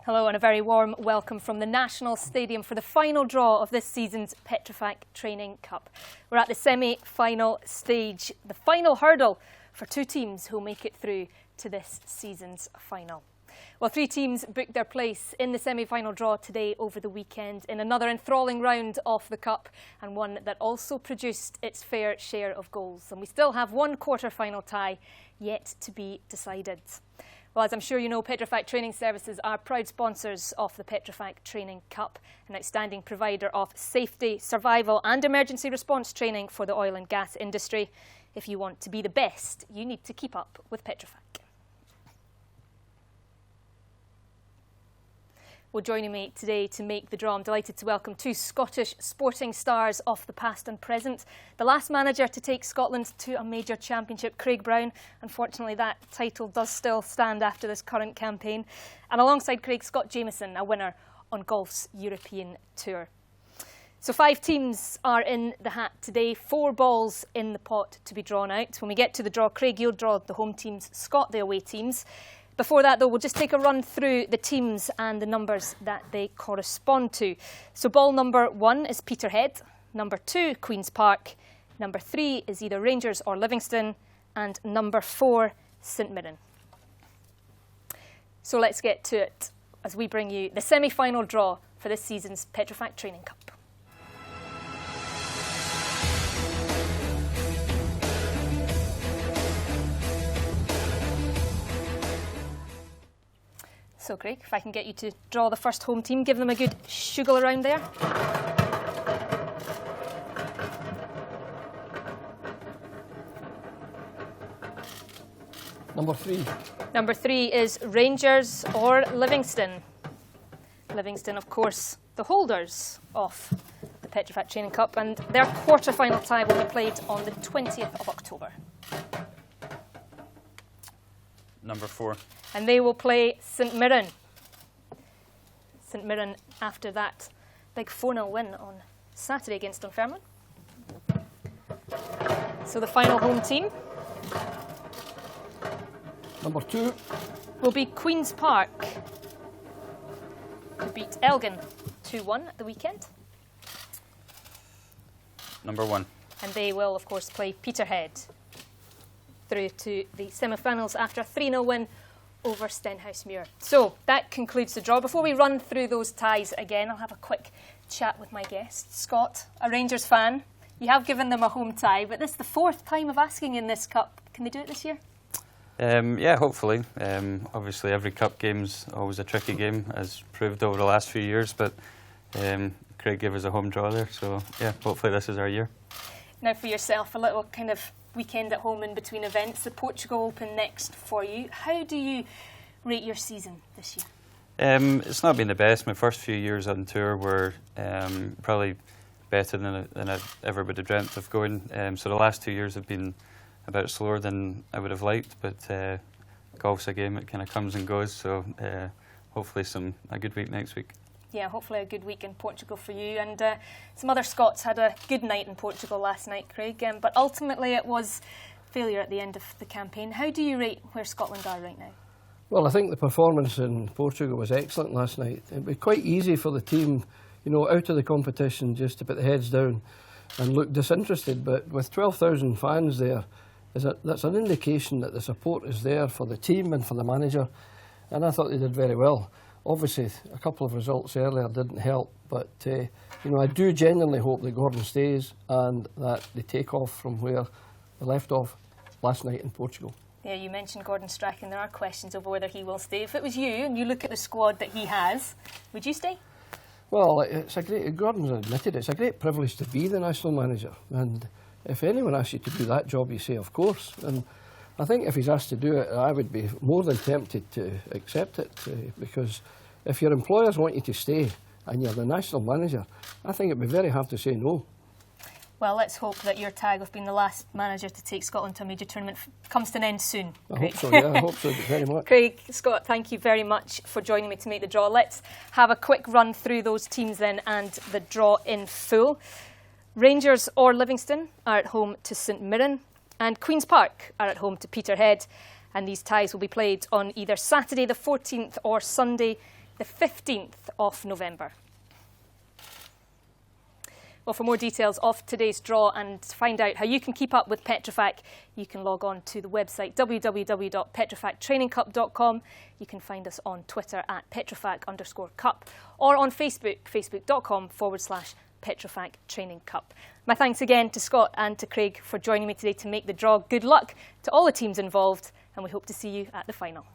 Hello and a very warm welcome from the National Stadium for the final draw of this season's Petrofac Training Cup. We're at the semi-final stage, the final hurdle for two teams who will make it through to this season's final. Well, three teams booked their place in the semi-final draw today over the weekend in another enthralling round of the Cup, and one that also produced its fair share of goals. And we still have one quarter-final tie yet to be decided. Well, as I'm sure you know, Petrofac Training Services are proud sponsors of the Petrofac Training Cup, an outstanding provider of safety, survival and emergency response training for the oil and gas industry. If you want to be the best, you need to keep up with Petrofac. Well, joining me today to make the draw, I'm delighted to welcome two Scottish sporting stars of the past and present. The last manager to take Scotland to a major championship, Craig Brown. Unfortunately, that title does still stand after this current campaign. And alongside Craig, Scott Jamieson, a winner on golf's European Tour. So 5 teams are in the hat today, 4 balls in the pot to be drawn out. When we get to the draw, Craig, you'll draw the home teams, Scott the away teams. Before that, though, we'll just take a run through the teams and the numbers that they correspond to. So ball number 1 is Peterhead, number 2, Queen's Park, number 3 is either Rangers or Livingston, and number 4, St Mirren. So let's get to it as we bring you the semi-final draw for this season's Petrofac Training Cup. So Craig, if I can get you to draw the first home team, give them a good shugle around there. Number 3. Number 3 is Rangers or Livingston. Livingston, of course, the holders of the Petrofac Training Cup, and their quarter-final tie will be played on the 20th of October. Number 4. And they will play St Mirren. St Mirren after that big 4-0 win on Saturday against Dunfermline. So the final home team. Number 2. Will be Queen's Park, who beat Elgin 2-1 at the weekend. Number 1. And they will, of course, play Peterhead through to the semi-finals after a 3-0 win over Stenhousemuir. So that concludes the draw. Before we run through those ties again, I'll have a quick chat with my guest. Scott, a Rangers fan. You have given them a home tie, but this is the 4th time of asking in this cup. Can they do it this year? Yeah, hopefully. Obviously, every cup game's always a tricky game, as proved over the last few years, but Craig gave us a home draw there, so yeah, hopefully this is our year. Now for yourself, a little kind of weekend at home in between events. The Portugal Open next for you. How do you rate your season this year? It's not been the best. My first few years on tour were probably better than I ever would have dreamt of going. So the last 2 years have been about slower than I would have liked, but golf's a game, it kind of comes and goes, so hopefully a good week next week. Yeah, hopefully a good week in Portugal for you. And some other Scots had a good night in Portugal last night, Craig, but ultimately it was failure at the end of the campaign. How do you rate where Scotland are right now? Well, I think the performance in Portugal was excellent last night. It was quite easy for the team, you know, out of the competition just to put the heads down and look disinterested. But with 12,000 fans there, that's an indication that the support is there for the team and for the manager. And I thought they did very well. Obviously, a couple of results earlier didn't help, but you know, I do genuinely hope that Gordon stays and that they take off from where they left off last night in Portugal. Yeah, you mentioned Gordon Strachan. There are questions over whether he will stay. If it was you and you look at the squad that he has, would you stay? Well, Gordon's admitted it's a great privilege to be the national manager, and if anyone asks you to do that job, you say of course. And I think if he's asked to do it, I would be more than tempted to accept it, because if your employers want you to stay and you're the national manager, I think it'd be very hard to say no. Well, let's hope that your tag of being the last manager to take Scotland to a major tournament comes to an end soon. I hope so, yeah, I hope so very much. Craig, Scott, thank you very much for joining me to make the draw. Let's have a quick run through those teams then and the draw in full. Rangers or Livingston are at home to St Mirren, and Queen's Park are at home to Peterhead. And these ties will be played on either Saturday the 14th or Sunday the 15th of November. Well, for more details of today's draw and to find out how you can keep up with Petrofac, you can log on to the website www.petrofactrainingcup.com. You can find us on Twitter at Petrofac_Cup or on Facebook, facebook.com/Petrofac Training Cup. My thanks again to Scott and to Craig for joining me today to make the draw. Good luck to all the teams involved, and we hope to see you at the final.